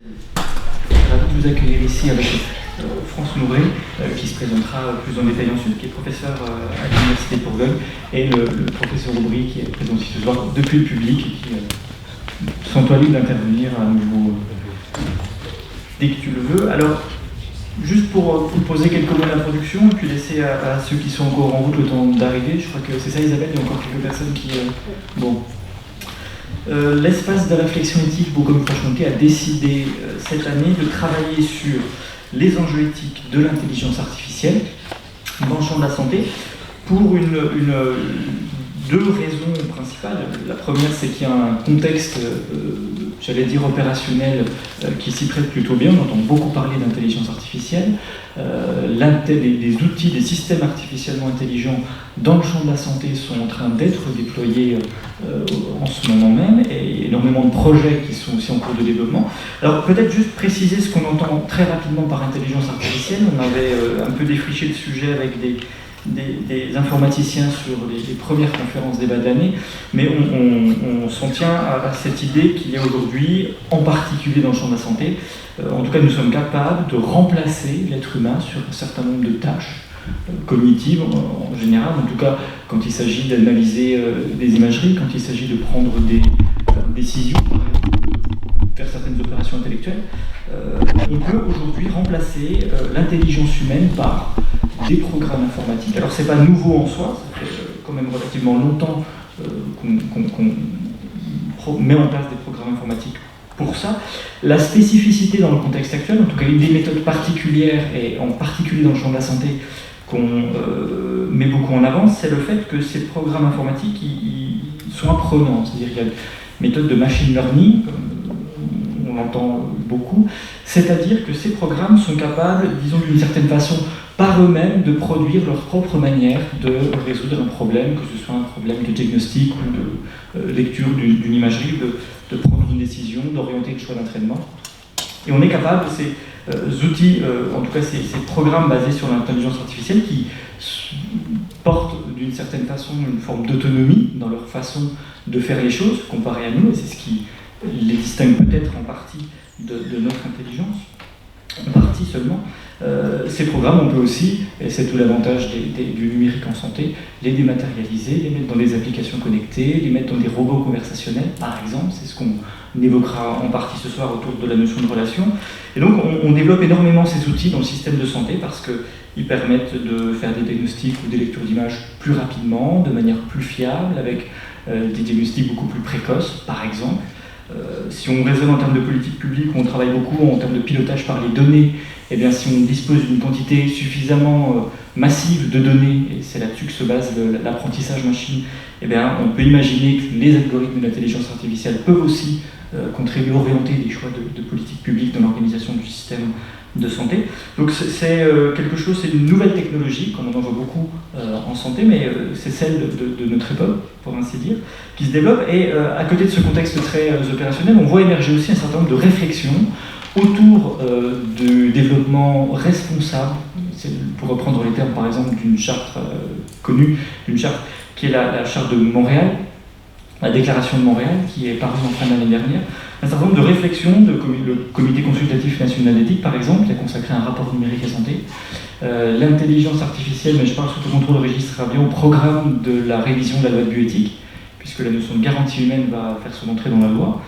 Ravi de vous accueillir ici avec France Mouret, qui se présentera plus en détail ensuite, qui est professeur à l'Université de Bourgogne, et le professeur Aubry, qui est présent ici ce soir depuis le public, et qui sent toi libre d'intervenir à nouveau dès que tu le veux. Alors, juste pour vous poser quelques mots d'introduction, et puis laisser à ceux qui sont encore en route le temps d'arriver. Je crois que c'est ça, Isabelle, il y a encore quelques personnes qui... Bon. L'espace de réflexion éthique Bourgogne-Franche-Comté a décidé cette année de travailler sur les enjeux éthiques de l'intelligence artificielle dans le champ de la santé pour deux raisons principales. La première, c'est qu'il y a un contexte, j'allais dire opérationnel, qui s'y prête plutôt bien. On entend beaucoup parler d'intelligence artificielle. Des outils, des systèmes artificiellement intelligents dans le champ de la santé sont en train d'être déployés en ce moment même, et énormément de projets qui sont aussi en cours de développement. Alors peut-être juste préciser ce qu'on entend très rapidement par intelligence artificielle. On avait un peu défriché le sujet avec des informaticiens sur les premières conférences débat de l'année, mais on s'en tient à cette idée qu'il y a aujourd'hui, en particulier dans le champ de la santé, en tout cas nous sommes capables de remplacer l'être humain sur un certain nombre de tâches cognitives en général, en tout cas quand il s'agit d'analyser des imageries, quand il s'agit de prendre des décisions, faire certaines opérations intellectuelles. On peut aujourd'hui remplacer l'intelligence humaine par des programmes informatiques. Alors c'est pas nouveau en soi, ça fait quand même relativement longtemps qu'on met en place des programmes informatiques pour ça. La spécificité dans le contexte actuel, en tout cas une des méthodes particulières, et en particulier dans le champ de la santé, qu'on met beaucoup en avant, c'est le fait que ces programmes informatiques ils sont apprenants. C'est-à-dire qu'il y a une méthode de machine learning, on l'entend beaucoup, c'est-à-dire que ces programmes sont capables, disons d'une certaine façon, par eux-mêmes, de produire leur propre manière de résoudre un problème, que ce soit un problème de diagnostic ou de lecture d'une imagerie, de prendre une décision, d'orienter le choix d'un traitement. Et on est capable, ces outils, en tout cas ces programmes basés sur l'intelligence artificielle, qui portent d'une certaine façon une forme d'autonomie dans leur façon de faire les choses, comparé à nous, et c'est ce qui les distingue peut-être en partie de notre intelligence, en partie seulement. Ces programmes, on peut aussi, et c'est tout l'avantage du numérique en santé, les dématérialiser, les mettre dans des applications connectées, les mettre dans des robots conversationnels, par exemple. C'est ce qu'on évoquera en partie ce soir autour de la notion de relation. Et donc, on développe énormément ces outils dans le système de santé parce qu'ils permettent de faire des diagnostics ou des lectures d'images plus rapidement, de manière plus fiable, avec des diagnostics beaucoup plus précoces, par exemple. Si on raisonne en termes de politique publique, on travaille beaucoup en termes de pilotage par les données, eh bien, si on dispose d'une quantité suffisamment massive de données, et c'est là-dessus que se base l'apprentissage machine, eh bien, on peut imaginer que les algorithmes d'intelligence artificielle peuvent aussi contribuer à orienter des choix de politique publique dans l'organisation du système de santé. Donc c'est quelque chose, c'est une nouvelle technologie, comme on en voit beaucoup en santé, mais c'est celle de notre époque, pour ainsi dire, qui se développe. Et à côté de ce contexte très opérationnel, on voit émerger aussi un certain nombre de réflexions autour du développement responsable, pour reprendre les termes par exemple d'une charte connue, d'une charte qui est la charte de Montréal, la déclaration de Montréal, qui est parue en fin d'année dernière, un certain nombre de réflexions, le Comité consultatif national d'éthique par exemple, qui a consacré un rapport numérique et santé, l'intelligence artificielle, mais je parle sous le contrôle registrera bien au programme de la révision de la loi de bioéthique, puisque la notion de garantie humaine va faire son entrée dans la loi,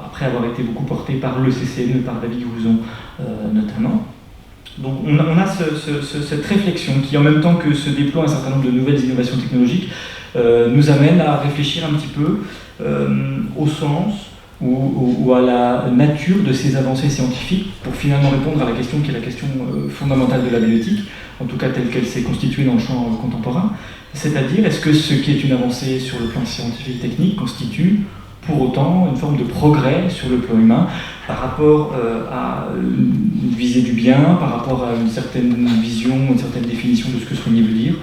après avoir été beaucoup portée par le CCNE, par David Grouzon notamment. Donc on a cette réflexion qui, en même temps que se déploie un certain nombre de nouvelles innovations technologiques, nous amène à réfléchir un petit peu au sens ou à la nature de ces avancées scientifiques pour finalement répondre à la question qui est la question fondamentale de la bioéthique, en tout cas telle qu'elle s'est constituée dans le champ contemporain, c'est-à-dire est-ce que ce qui est une avancée sur le plan scientifique et technique constitue pour autant une forme de progrès sur le plan humain par rapport à une visée du bien, par rapport à une certaine vision, une certaine définition de ce que soigner veut dire,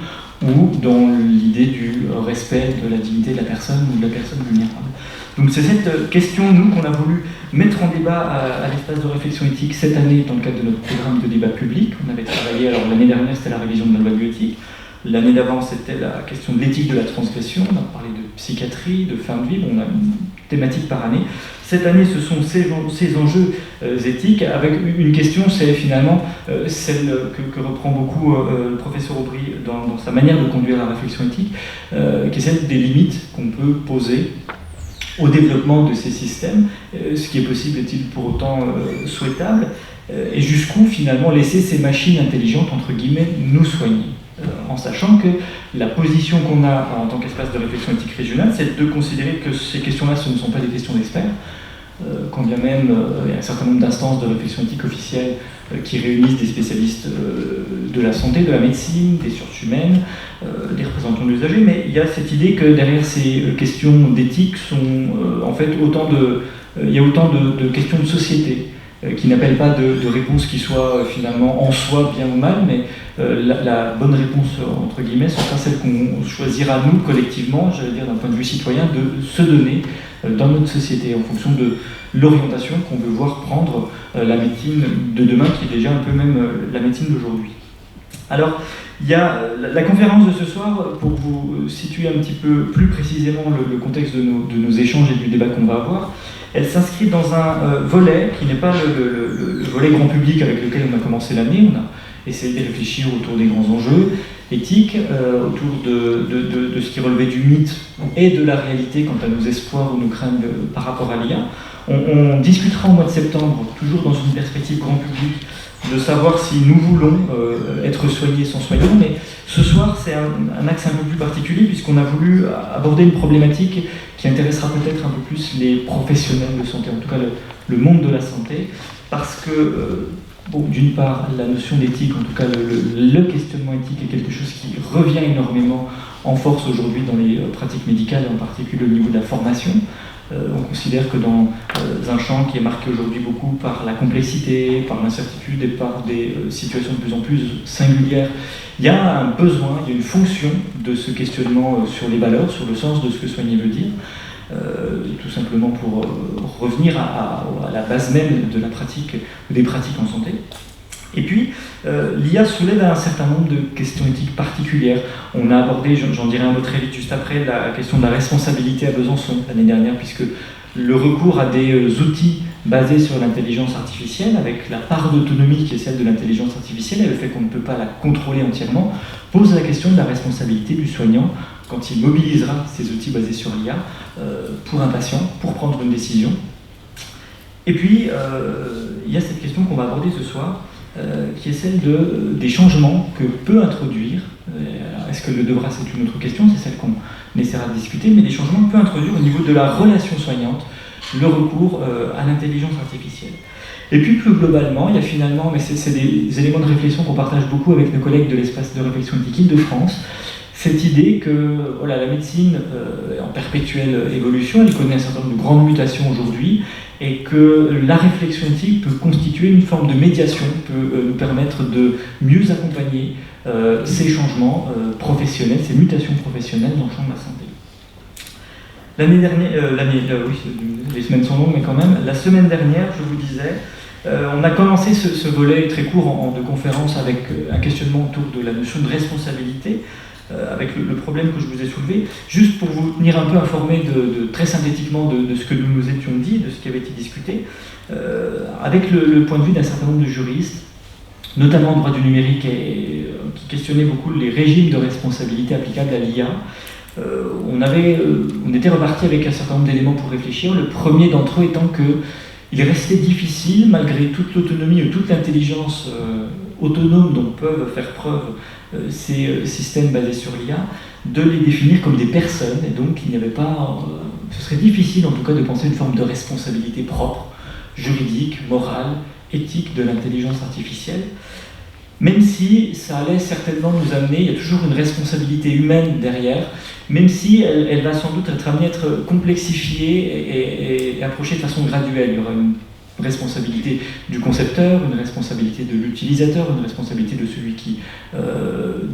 ou dans l'idée du respect de la dignité de la personne ou de la personne vulnérable. Donc c'est cette question, nous, qu'on a voulu mettre en débat à l'espace de réflexion éthique cette année dans le cadre de notre programme de débat public. On avait travaillé, alors l'année dernière c'était la révision de la loi bioéthique, L'année d'avant, c'était la question de l'éthique de la transgression. On a parlé de psychiatrie, de fin de vie. Bon, on a une thématique par année. Cette année, ce sont ces enjeux éthiques, avec une question, c'est finalement celle que reprend beaucoup le professeur Aubry dans sa manière de conduire la réflexion éthique, qui est celle des limites qu'on peut poser au développement de ces systèmes. Ce qui est possible est-il pour autant souhaitable, et jusqu'où finalement laisser ces machines intelligentes, entre guillemets, nous soigner, en sachant que la position qu'on a en tant qu'espace de réflexion éthique régionale, c'est de considérer que ces questions-là, ce ne sont pas des questions d'experts, quand bien même il y a un certain nombre d'instances de réflexion éthique officielles qui réunissent des spécialistes de la santé, de la médecine, des sciences humaines, des représentants de l'usager, mais il y a cette idée que derrière ces questions d'éthique sont en fait il y a autant de questions de société qui n'appellent pas de réponse qui soit finalement en soi bien ou mal, mais la bonne réponse, entre guillemets, ce sera celle qu'on choisira nous, collectivement, j'allais dire d'un point de vue citoyen, de se donner dans notre société, en fonction de l'orientation qu'on veut voir prendre la médecine de demain, qui est déjà un peu même la médecine d'aujourd'hui. Alors, il y a la conférence de ce soir, pour vous situer un petit peu plus précisément le contexte de nos échanges et du débat qu'on va avoir. Elle s'inscrit dans un volet qui n'est pas le volet grand public avec lequel on a commencé l'année. On a essayé de réfléchir autour des grands enjeux éthiques, autour de ce qui relevait du mythe et de la réalité quant à nos espoirs ou nos craintes par rapport à l'IA. On discutera au mois de septembre, toujours dans une perspective grand public, de savoir si nous voulons être soignés sans soignants, mais ce soir c'est un axe un peu plus particulier puisqu'on a voulu aborder une problématique qui intéressera peut-être un peu plus les professionnels de santé, en tout cas le monde de la santé, parce que d'une part la notion d'éthique, en tout cas le questionnement éthique est quelque chose qui revient énormément en force aujourd'hui dans les pratiques médicales, en particulier au niveau de la formation. On considère que dans un champ qui est marqué aujourd'hui beaucoup par la complexité, par l'incertitude et par des situations de plus en plus singulières, il y a un besoin, il y a une fonction de ce questionnement sur les valeurs, sur le sens de ce que soigner veut dire, tout simplement pour revenir à la base même de la pratique, des pratiques en santé. Et puis, l'IA soulève un certain nombre de questions éthiques particulières. On a abordé, j'en dirai un mot très vite juste après, la question de la responsabilité à Besançon l'année dernière, puisque le recours à des outils basés sur l'intelligence artificielle, avec la part d'autonomie qui est celle de l'intelligence artificielle et le fait qu'on ne peut pas la contrôler entièrement, pose la question de la responsabilité du soignant quand il mobilisera ces outils basés sur l'IA pour un patient, pour prendre une décision. Et puis, il y a cette question qu'on va aborder ce soir, qui est celle des changements que peut introduire, est-ce que le devra, c'est une autre question, c'est celle qu'on essaiera de discuter, mais des changements que peut introduire au niveau de la relation soignante, le recours à l'intelligence artificielle. Et puis plus globalement, il y a finalement, mais c'est des éléments de réflexion qu'on partage beaucoup avec nos collègues de l'espace de réflexion éthique Île-de-France, cette idée que voilà, la médecine est en perpétuelle évolution, elle connaît un certain nombre de grandes mutations aujourd'hui, et que la réflexion éthique peut constituer une forme de médiation, peut nous permettre de mieux accompagner ces changements professionnels, ces mutations professionnelles dans le champ de la santé. L'année dernière, oui, les semaines sont longues, mais quand même, la semaine dernière, je vous disais, on a commencé ce volet très court de conférence avec un questionnement autour de la notion de responsabilité, avec le problème que je vous ai soulevé, juste pour vous tenir un peu informé très synthétiquement de ce que nous nous étions dit, de ce qui avait été discuté, avec le point de vue d'un certain nombre de juristes, notamment en droit du numérique, qui questionnaient beaucoup les régimes de responsabilité applicables à l'IA. On était reparti avec un certain nombre d'éléments pour réfléchir, le premier d'entre eux étant qu'il restait difficile, malgré toute l'autonomie et toute l'intelligence autonome dont peuvent faire preuve ces systèmes basés sur l'IA, de les définir comme des personnes, et donc il n'y avait pas, ce serait difficile en tout cas de penser une forme de responsabilité propre, juridique, morale, éthique de l'intelligence artificielle, même si ça allait certainement nous amener, il y a toujours une responsabilité humaine derrière, même si elle va sans doute être amenée à être complexifiée et approchée de façon graduelle. Il y aura une responsabilité du concepteur, une responsabilité de l'utilisateur, une responsabilité de celui qui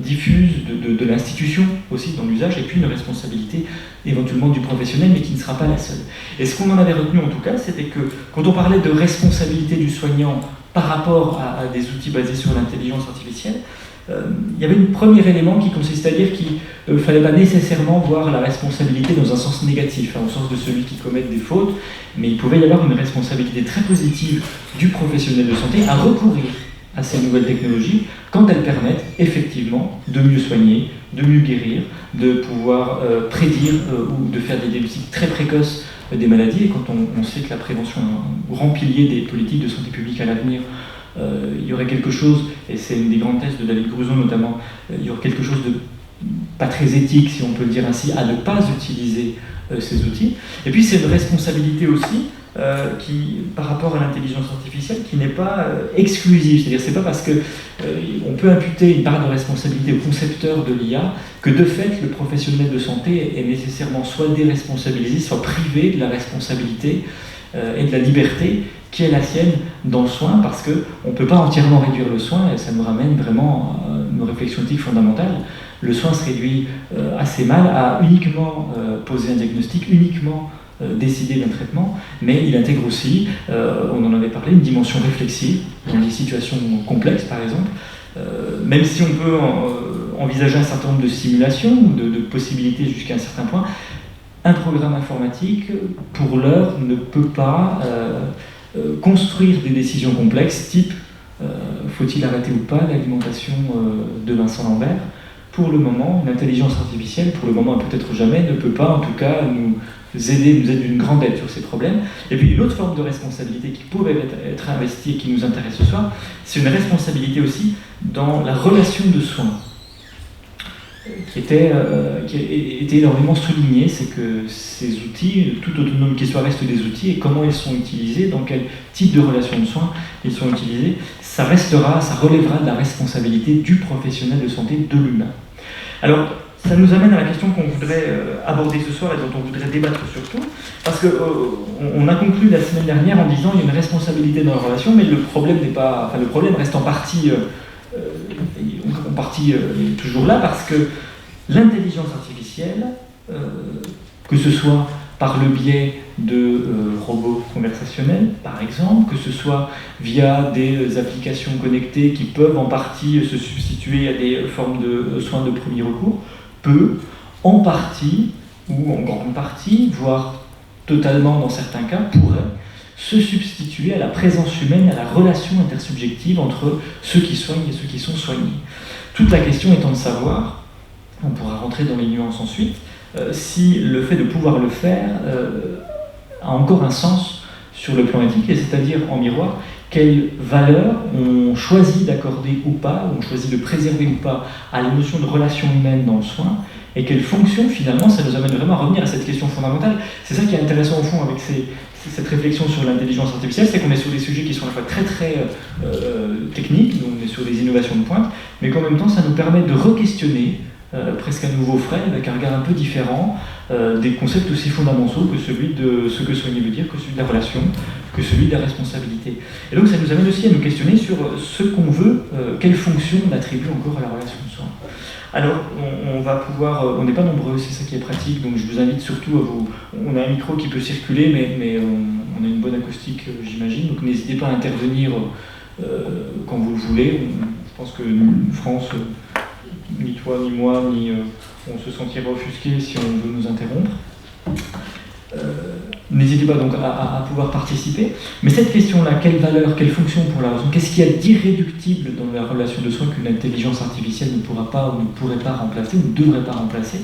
diffuse, de l'institution aussi dans l'usage, et puis une responsabilité éventuellement du professionnel, mais qui ne sera pas la seule. Et ce qu'on en avait retenu en tout cas, c'était que quand on parlait de responsabilité du soignant par rapport à des outils basés sur l'intelligence artificielle, il y avait un premier élément qui consistait à dire qu'il ne fallait pas nécessairement voir la responsabilité dans un sens négatif, au sens de celui qui commet des fautes, mais il pouvait y avoir une responsabilité très positive du professionnel de santé à recourir à ces nouvelles technologies quand elles permettent effectivement de mieux soigner, de mieux guérir, de pouvoir prédire ou de faire des diagnostics très précoces des maladies. Et quand on sait que la prévention est un grand pilier des politiques de santé publique à l'avenir, il y aurait quelque chose, et c'est une des grandes thèses de David Gruson notamment, il y aurait quelque chose de pas très éthique, si on peut le dire ainsi, à ne pas utiliser ces outils. Et puis c'est une responsabilité aussi qui, par rapport à l'intelligence artificielle, qui n'est pas exclusive. C'est-à-dire, c'est pas parce que on peut imputer une part de responsabilité au concepteur de l'IA que de fait le professionnel de santé est nécessairement soit déresponsabilisé, soit privé de la responsabilité et de la liberté qui est la sienne dans le soin, parce qu'on ne peut pas entièrement réduire le soin, et ça nous ramène vraiment à nos réflexions éthiques fondamentales. Le soin se réduit assez mal à uniquement poser un diagnostic, uniquement décider d'un traitement, mais il intègre aussi, on en avait parlé, une dimension réflexive dans des situations complexes par exemple, même si on peut envisager un certain nombre de simulations, de possibilités jusqu'à un certain point. Un programme informatique, pour l'heure, ne peut pas construire des décisions complexes, type faut-il arrêter ou pas l'alimentation de Vincent Lambert. Pour le moment, l'intelligence artificielle, pour le moment et peut-être jamais, ne peut pas en tout cas nous aider d'une grande aide sur ces problèmes. Et puis une autre forme de responsabilité qui pourrait être investie et qui nous intéresse ce soir, c'est une responsabilité aussi dans la relation de soins, qui était énormément soulignée. C'est que ces outils, tout autonome qu'ils soient, restent des outils, et comment ils sont utilisés, dans quel type de relation de soins ils sont utilisés, ça relèvera de la responsabilité du professionnel de santé, de l'humain. Alors, ça nous amène à la question qu'on voudrait aborder ce soir et dont on voudrait débattre surtout, parce qu'on a conclu la semaine dernière en disant qu'il y a une responsabilité dans la relation, mais le problème reste en partie toujours là, parce que l'intelligence artificielle, que ce soit par le biais de robots conversationnels, par exemple, que ce soit via des applications connectées qui peuvent en partie se substituer à des formes de soins de premier recours, peut, en partie, ou en grande partie, voire totalement dans certains cas, pourrait se substituer à la présence humaine, à la relation intersubjective entre ceux qui soignent et ceux qui sont soignés. Toute la question étant de savoir, on pourra rentrer dans les nuances ensuite, si le fait de pouvoir le faire a encore un sens sur le plan éthique, et c'est-à-dire en miroir, quelle valeur on choisit d'accorder ou pas, on choisit de préserver ou pas à la notion de relation humaine dans le soin, et quelle fonction finalement ça nous amène vraiment à revenir à cette question fondamentale. C'est ça qui est intéressant au fond avec cette réflexion sur l'intelligence artificielle, c'est qu'on est sur des sujets qui sont à la fois très techniques, donc on est sur des innovations de pointe, mais qu'en même temps ça nous permet de re-questionner presque à nouveau frais, avec un regard un peu différent, des concepts aussi fondamentaux que celui de ce que soigner veut dire, que celui de la relation, que celui de la responsabilité. Et donc ça nous amène aussi à nous questionner sur ce qu'on veut, quelle fonction on attribue encore à la relation de soins. Alors, on va pouvoir, on n'est pas nombreux, c'est ça qui est pratique, donc je vous invite surtout à vous... On a un micro qui peut circuler, mais on a une bonne acoustique, j'imagine, donc n'hésitez pas à intervenir quand vous le voulez. Je pense que France... ni toi, ni moi, ni on se sentira offusqué si on veut nous interrompre. N'hésitez pas donc à pouvoir participer. Mais cette question-là, quelle valeur, quelle fonction pour la raison, qu'est-ce qu'il y a d'irréductible dans la relation de soins qu'une intelligence artificielle ne pourra pas ou ne pourrait pas remplacer ou ne devrait pas remplacer?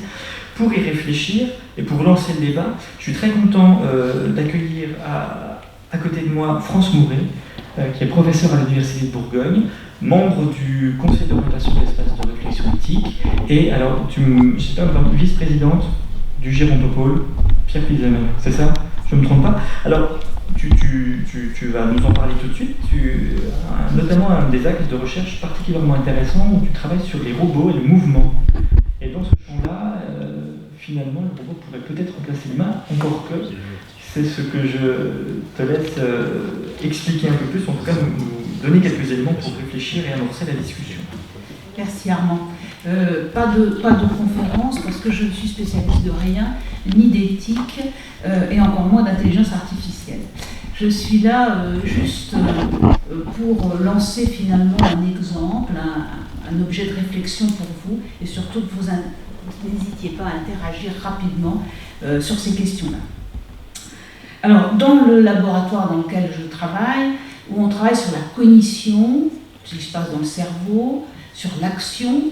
Pour y réfléchir et pour lancer le débat, je suis très content d'accueillir à côté de moi France Mouret, qui est professeur à l'Université de Bourgogne, membre du Conseil d'orientation de l'espace de réflexion éthique, et alors, j'espère que vice-présidente du Gérontopole, Pierre Pilzemer, c'est ça? Je ne me trompe pas? Alors, tu vas nous en parler tout de suite, notamment un des axes de recherche particulièrement intéressant où tu travailles sur les robots et le mouvement. Et dans ce champ-là, finalement, le robot pourrait peut-être remplacer l'humain, encore que c'est ce que je te laisse expliquer un peu plus, en tout cas nous donner quelques éléments pour réfléchir et amorcer la discussion. Merci Armand. Pas de conférence parce que je ne suis spécialiste de rien, ni d'éthique, et encore moins d'intelligence artificielle. Je suis là juste pour lancer finalement un exemple, un objet de réflexion pour vous, et surtout que vous n'hésitiez pas à interagir rapidement sur ces questions-là. Alors, dans le laboratoire dans lequel je travaille, où on travaille sur la cognition, ce qui se passe dans le cerveau, sur l'action,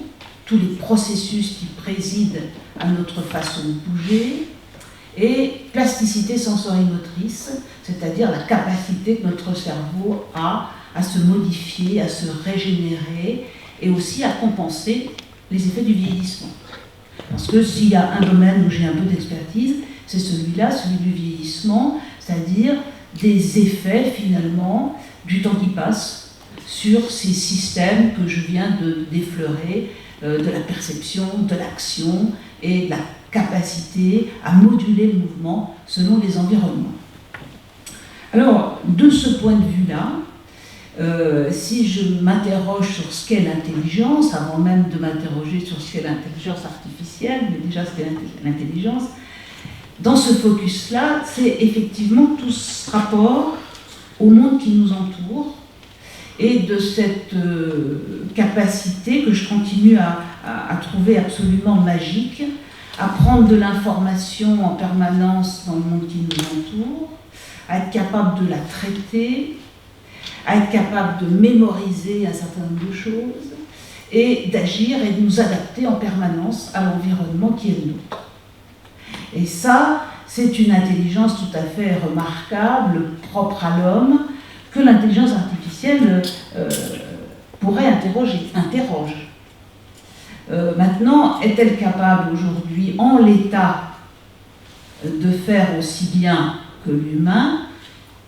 tous les processus qui président à notre façon de bouger, et plasticité sensorimotrice, c'est-à-dire la capacité que notre cerveau a à se modifier, à se régénérer, et aussi à compenser les effets du vieillissement. Parce que s'il y a un domaine où j'ai un peu d'expertise, c'est celui-là, celui du vieillissement, c'est-à-dire des effets finalement du temps qui passe sur ces systèmes que je viens d'effleurer, de la perception, de l'action et de la capacité à moduler le mouvement selon les environnements. Alors, de ce point de vue-là, si je m'interroge sur ce qu'est l'intelligence, avant même de m'interroger sur ce qu'est l'intelligence artificielle, mais déjà ce qu'est l'intelligence, dans ce focus-là, c'est effectivement tout ce rapport au monde qui nous entoure et de cette capacité que je continue à trouver absolument magique, à prendre de l'information en permanence dans le monde qui nous entoure, à être capable de la traiter, à être capable de mémoriser un certain nombre de choses et d'agir et de nous adapter en permanence à l'environnement qui est le nôtre. Et ça, c'est une intelligence tout à fait remarquable, propre à l'homme, que l'intelligence artificielle pourrait interroge. Maintenant, est-elle capable aujourd'hui, en l'état, de faire aussi bien que l'humain?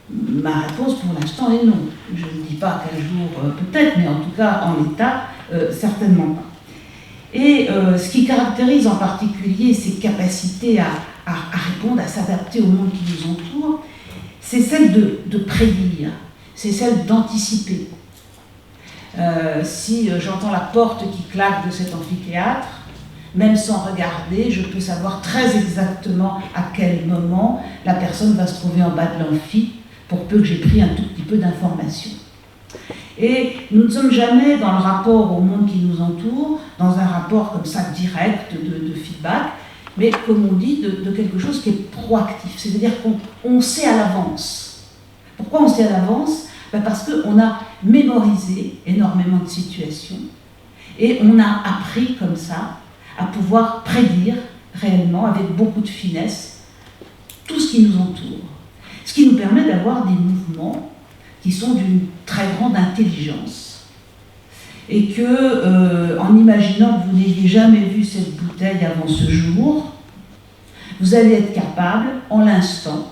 Ma réponse pour l'instant est non. Je ne dis pas qu'un jour peut-être, mais en tout cas en l'état, certainement pas. Et ce qui caractérise en particulier ces capacités à répondre, à s'adapter au monde qui nous entoure, c'est celle de prédire, c'est celle d'anticiper. Si j'entends la porte qui claque de cet amphithéâtre, même sans regarder, je peux savoir très exactement à quel moment la personne va se trouver en bas de l'amphi, pour peu que j'ai pris un tout petit peu d'informations. Et nous ne sommes jamais dans le rapport au monde qui nous entoure, dans un rapport comme ça direct de feedback, mais comme on dit, de quelque chose qui est proactif, c'est-à-dire qu'on sait à l'avance. Pourquoi on sait à l'avance? Parce qu'on a mémorisé énormément de situations et on a appris comme ça à pouvoir prédire réellement, avec beaucoup de finesse, tout ce qui nous entoure. Ce qui nous permet d'avoir des mouvements qui sont d'une très grande intelligence. Et que, en imaginant que vous n'ayez jamais vu cette bouteille avant ce jour, vous allez être capable, en l'instant,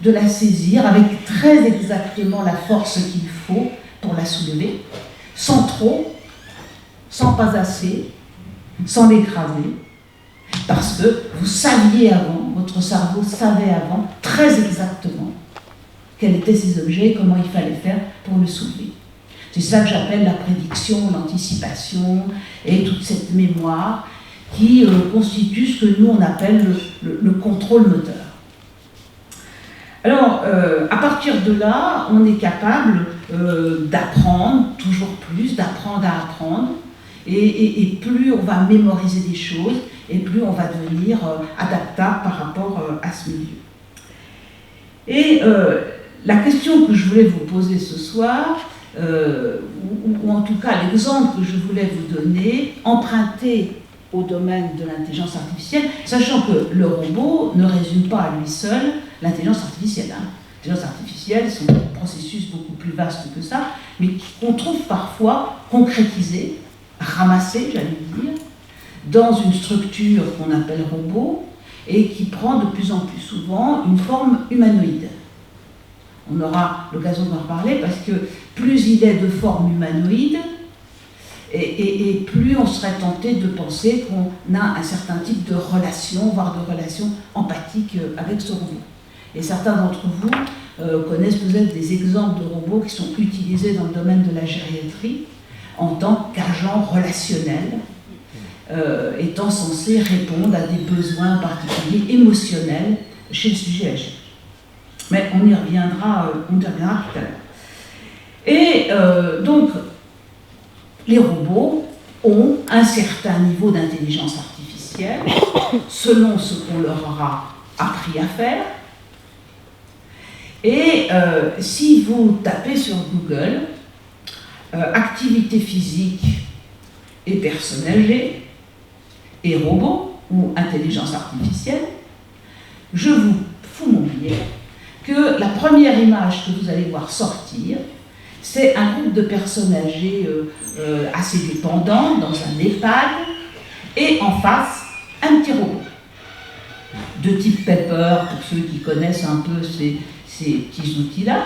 de la saisir avec très exactement la force qu'il faut pour la soulever, sans trop, sans pas assez, sans l'écraser, parce que vous saviez avant, votre cerveau savait avant, très exactement, quels étaient ces objets et comment il fallait faire pour le soulever. C'est ça que j'appelle la prédiction, l'anticipation et toute cette mémoire qui constitue ce que nous on appelle le contrôle moteur. Alors, à partir de là, on est capable d'apprendre toujours plus, d'apprendre à apprendre, et plus on va mémoriser des choses, et plus on va devenir adaptable par rapport à ce milieu. Et la question que je voulais vous poser ce soir, ou en tout cas l'exemple que je voulais vous donner, emprunté au domaine de l'intelligence artificielle, sachant que le robot ne résume pas à lui seul l'intelligence artificielle. L'intelligence artificielle, c'est un processus beaucoup plus vaste que ça, mais qu'on trouve parfois concrétisé, ramassé, j'allais dire, dans une structure qu'on appelle robot, et qui prend de plus en plus souvent une forme humanoïde. On aura l'occasion d'en reparler parce que plus il est de forme humanoïde, et plus on serait tenté de penser qu'on a un certain type de relation, voire de relation empathique avec ce robot. Et certains d'entre vous connaissent peut-être des exemples de robots qui sont utilisés dans le domaine de la gériatrie en tant qu'agent relationnel, étant censé répondre à des besoins particuliers émotionnels chez le sujet âgé. Mais on y reviendra tout à l'heure. Et donc, les robots ont un certain niveau d'intelligence artificielle, selon ce qu'on leur aura appris à faire. Et si vous tapez sur Google activité physique et personnes âgées et robots ou intelligence artificielle, je vous fous mon billet que la première image que vous allez voir sortir, c'est un groupe de personnes âgées assez dépendantes dans un EHPAD et en face, un petit robot de type Pepper, pour ceux qui connaissent un peu ces petits outils-là.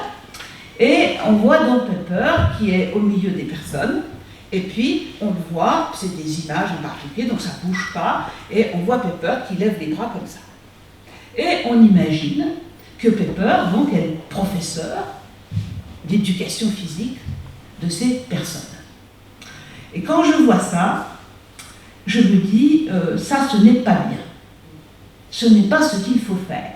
Et on voit donc Pepper qui est au milieu des personnes. Et puis, on le voit, c'est des images en particulier, donc ça ne bouge pas. Et on voit Pepper qui lève les bras comme ça. Et on imagine que Pepper, donc, est le professeur d'éducation physique de ces personnes. Et quand je vois ça, je me dis, ça, ce n'est pas bien. Ce n'est pas ce qu'il faut faire.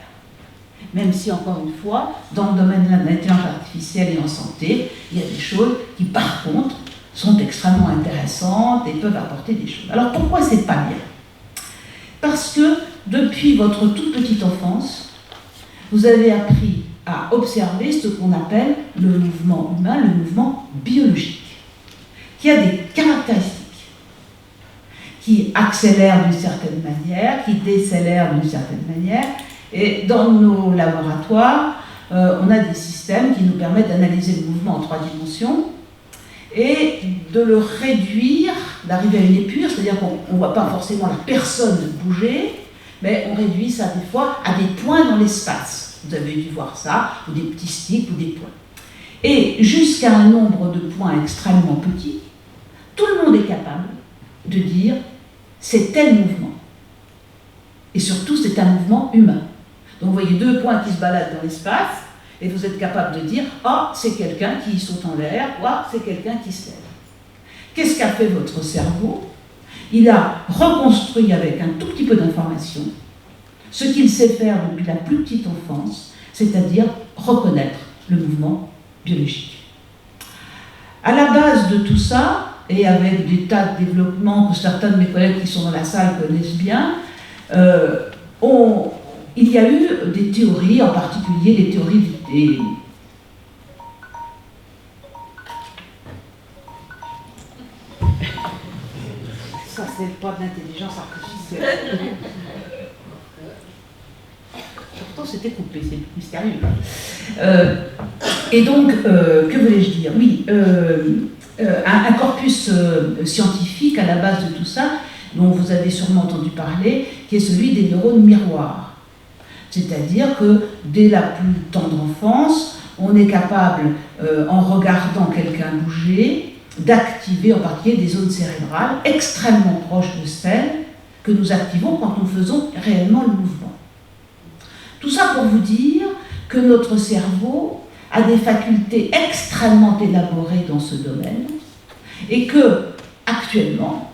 Même si, encore une fois, dans le domaine de l'intelligence artificielle et en santé, il y a des choses qui, par contre, sont extrêmement intéressantes et peuvent apporter des choses. Alors, pourquoi c'est pas bien? Parce que, depuis votre toute petite enfance, vous avez appris à observer ce qu'on appelle le mouvement humain, le mouvement biologique, qui a des caractéristiques, qui accélèrent d'une certaine manière, qui décélèrent d'une certaine manière. Et dans nos laboratoires, on a des systèmes qui nous permettent d'analyser le mouvement en 3 dimensions et de le réduire, d'arriver à une épure, c'est-à-dire qu'on ne voit pas forcément la personne bouger, mais on réduit ça des fois à des points dans l'espace. Vous avez dû voir ça, ou des petits sticks, ou des points. Et jusqu'à un nombre de points extrêmement petits, tout le monde est capable de dire c'est tel mouvement. Et surtout, c'est un mouvement humain. Donc vous voyez 2 points qui se baladent dans l'espace, et vous êtes capable de dire « Ah, c'est quelqu'un qui saute en l'air » ou « Ah, c'est quelqu'un qui se lève ». Qu'est-ce qu'a fait votre cerveau? Il a reconstruit avec un tout petit peu d'information ce qu'il sait faire depuis la plus petite enfance, c'est-à-dire reconnaître le mouvement biologique. À la base de tout ça, et avec des tas de développements que certains de mes collègues qui sont dans la salle connaissent bien, il y a eu des théories, en particulier les théories des... Ça, c'est pas de l'intelligence artificielle. Pourtant, c'était coupé, c'est mystérieux. Et donc, que voulais-je dire? Oui, un corpus scientifique à la base de tout ça, dont vous avez sûrement entendu parler, qui est celui des neurones miroirs. C'est-à-dire que dès la plus tendre enfance, on est capable, en regardant quelqu'un bouger, d'activer en particulier des zones cérébrales extrêmement proches de celles que nous activons quand nous faisons réellement le mouvement. Tout ça pour vous dire que notre cerveau a des facultés extrêmement élaborées dans ce domaine et que, actuellement,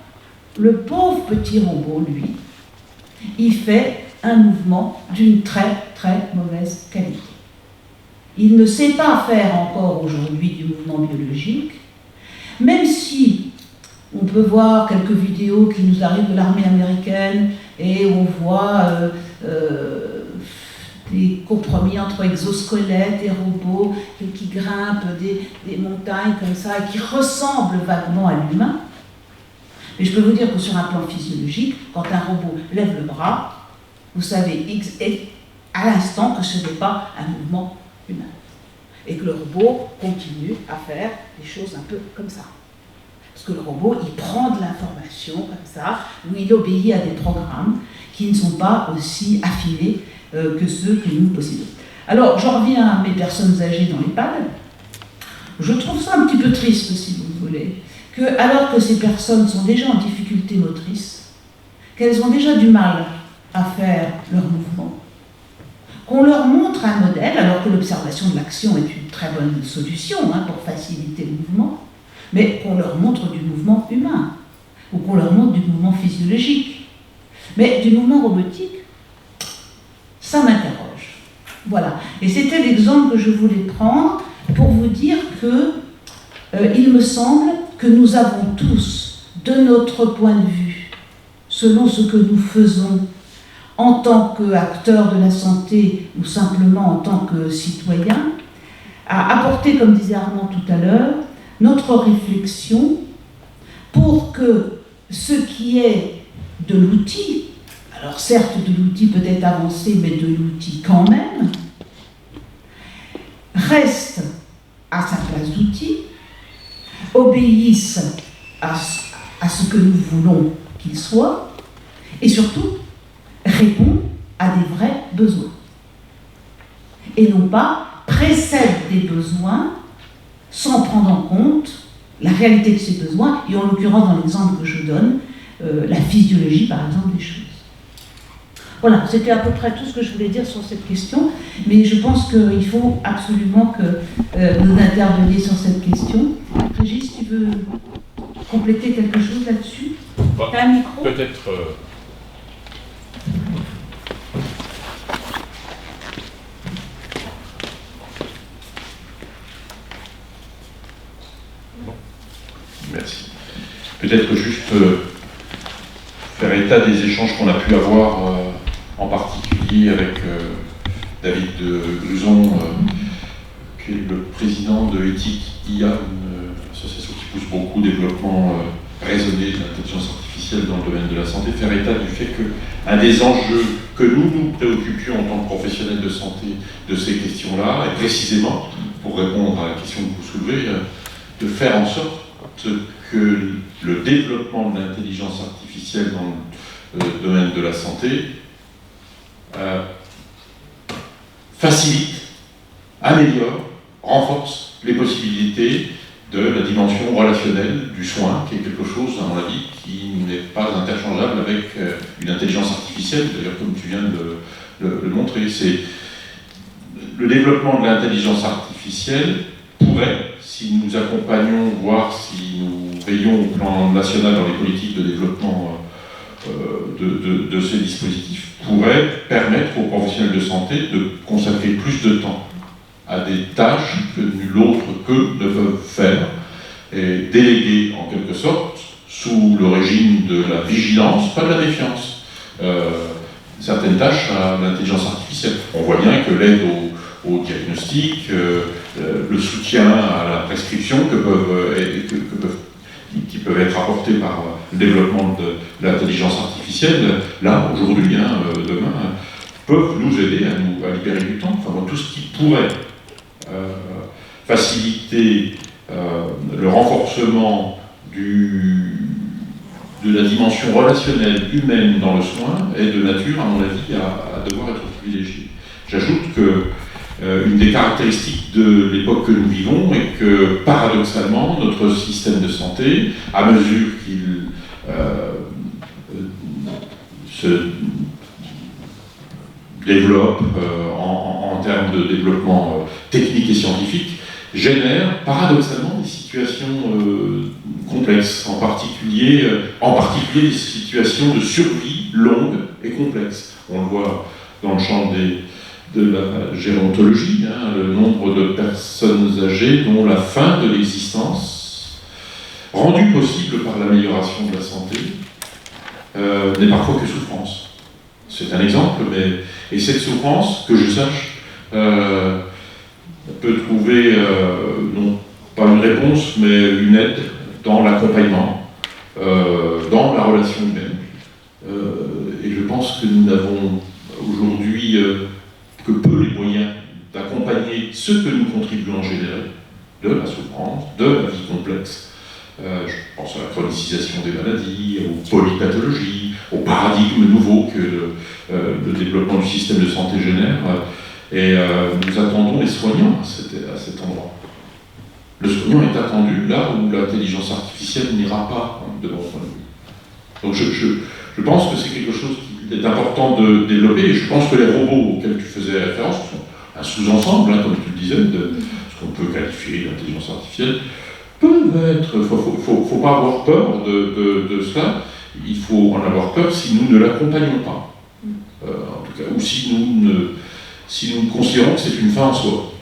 le pauvre petit robot, lui, il fait un mouvement d'une très très mauvaise qualité. Il ne sait pas faire encore aujourd'hui du mouvement biologique, même si on peut voir quelques vidéos qui nous arrivent de l'armée américaine et on voit des compromis entre exosquelettes et robots qui grimpent des montagnes comme ça et qui ressemblent vaguement à l'humain. Mais je peux vous dire que sur un plan physiologique, quand un robot lève le bras, vous savez à l'instant que ce n'est pas un mouvement humain. Et que le robot continue à faire des choses un peu comme ça. Parce que le robot, il prend de l'information comme ça, où il obéit à des programmes qui ne sont pas aussi affinés que ceux que nous possédons. Alors, j'en reviens à mes personnes âgées dans l'EHPAD. Je trouve ça un petit peu triste, si vous voulez, que alors que ces personnes sont déjà en difficulté motrice, qu'elles ont déjà du mal à faire leur mouvement, qu'on leur montre un modèle, alors que l'observation de l'action est une très bonne solution pour faciliter le mouvement, mais qu'on leur montre du mouvement humain, ou qu'on leur montre du mouvement physiologique. Mais du mouvement robotique, ça m'interroge. Voilà. Et c'était l'exemple que je voulais prendre pour vous dire que il me semble que nous avons tous de notre point de vue, selon ce que nous faisons en tant qu'acteurs de la santé ou simplement en tant que citoyens, à apporter, comme disait Armand tout à l'heure, notre réflexion pour que ce qui est de l'outil, alors certes de l'outil peut-être avancé, mais de l'outil quand même, reste à sa place d'outil, obéisse à ce que nous voulons qu'il soit, et surtout répond à des vrais besoins. Et non pas précède des besoins sans prendre en compte la réalité de ces besoins, et en l'occurrence dans l'exemple que je donne, la physiologie par exemple des choses. Voilà, c'était à peu près tout ce que je voulais dire sur cette question, mais je pense qu'il faut absolument que vous interveniez sur cette question. Régis, tu veux compléter quelque chose là-dessus? Tu as un micro? Peut-être... Merci. Peut-être juste faire état des échanges qu'on a pu avoir, en particulier avec David Gruson, qui est le président de Éthique IA, une association qui pousse beaucoup au développement raisonné de l'intelligence artificielle dans le domaine de la santé, faire état du fait qu'un des enjeux que nous préoccupions en tant que professionnels de santé de ces questions-là, et précisément, pour répondre à la question que vous soulevez, de faire en sorte que le développement de l'intelligence artificielle dans le domaine de la santé facilite, améliore, renforce les possibilités de la dimension relationnelle du soin, qui est quelque chose, à mon avis, qui n'est pas interchangeable avec une intelligence artificielle, d'ailleurs comme tu viens de le montrer. C'est le développement de l'intelligence artificielle pourrait, si nous accompagnons, voire si nous veillons au plan national dans les politiques de développement de ces dispositifs, pourrait permettre aux professionnels de santé de consacrer plus de temps à des tâches que nul autre qu'eux ne peuvent faire, et déléguer en quelque sorte, sous le régime de la vigilance, pas de la défiance, certaines tâches à l'intelligence artificielle. On voit bien que l'aide au diagnostic, le soutien à la prescription qui peuvent être apportés par le développement de l'intelligence artificielle, là, aujourd'hui, demain, peuvent nous aider à libérer du temps. Enfin, tout ce qui pourrait faciliter le renforcement de la dimension relationnelle humaine dans le soin est de nature, à mon avis, à devoir être privilégié. J'ajoute que une des caractéristiques de l'époque que nous vivons est que, paradoxalement, notre système de santé, à mesure qu'il se développe en termes de développement technique et scientifique, génère paradoxalement des situations complexes, en particulier des situations de survie longues et complexes. On le voit dans le champ de la gérontologie, le nombre de personnes âgées dont la fin de l'existence, rendue possible par l'amélioration de la santé, n'est parfois que souffrance. C'est un exemple, et cette souffrance, que je sache, peut trouver non pas une réponse, mais une aide dans l'accompagnement, dans la relation humaine. Et je pense que nous n'avons aujourd'hui que peu les moyens d'accompagner ce que nous contribuons à générer, de la souffrance, de la vie complexe. Je pense à la chronicisation des maladies, aux polypathologies, au paradigme nouveau que le développement du système de santé génère. Et nous attendons les soignants à cet endroit. Le soignant est attendu là où l'intelligence artificielle n'ira pas, de mon point de vue. Donc je pense que c'est quelque chose qui est important de développer, et je pense que les robots auxquels tu faisais référence sont un sous-ensemble, comme tu le disais, de ce qu'on peut qualifier d'intelligence artificielle, peuvent être... Il ne faut pas avoir peur de cela, il faut en avoir peur si nous ne l'accompagnons pas. En tout cas, ou si nous considérons que c'est une fin en soi.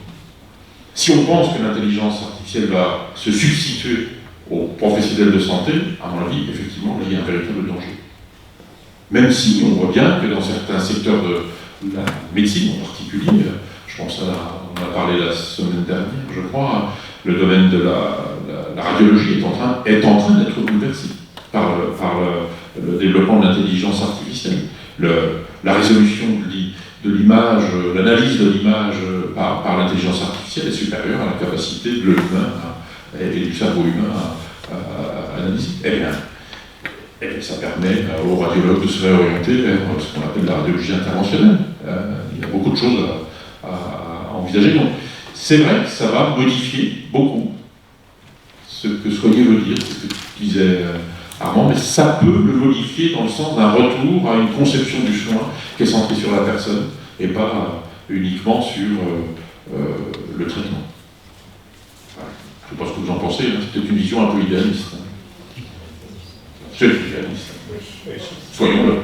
Si on pense que l'intelligence artificielle va se substituer aux professionnels de santé, à mon avis, effectivement, là, il y a un véritable danger. Même si on voit bien que dans certains secteurs de la médecine en particulier, je pense on a parlé la semaine dernière, je crois, le domaine de la radiologie est en train d'être bouleversé par le développement de l'intelligence artificielle. La résolution de l'image, l'analyse de l'image par l'intelligence artificielle est supérieure à la capacité de l'humain et du cerveau humain à analyser. Eh bien, ça permet aux radiologues de se réorienter vers ce qu'on appelle la radiologie interventionnelle. Il y a beaucoup de choses à envisager. Donc, c'est vrai que ça va modifier beaucoup ce que soigner veut dire, ce que disait Armand, mais ça peut le modifier dans le sens d'un retour à une conception du soin qui est centrée sur la personne et pas uniquement sur le traitement. Voilà. Je ne sais pas ce que vous en pensez, hein. C'est peut-être une vision un peu idéaliste. C'est idéaliste. Soyons-le.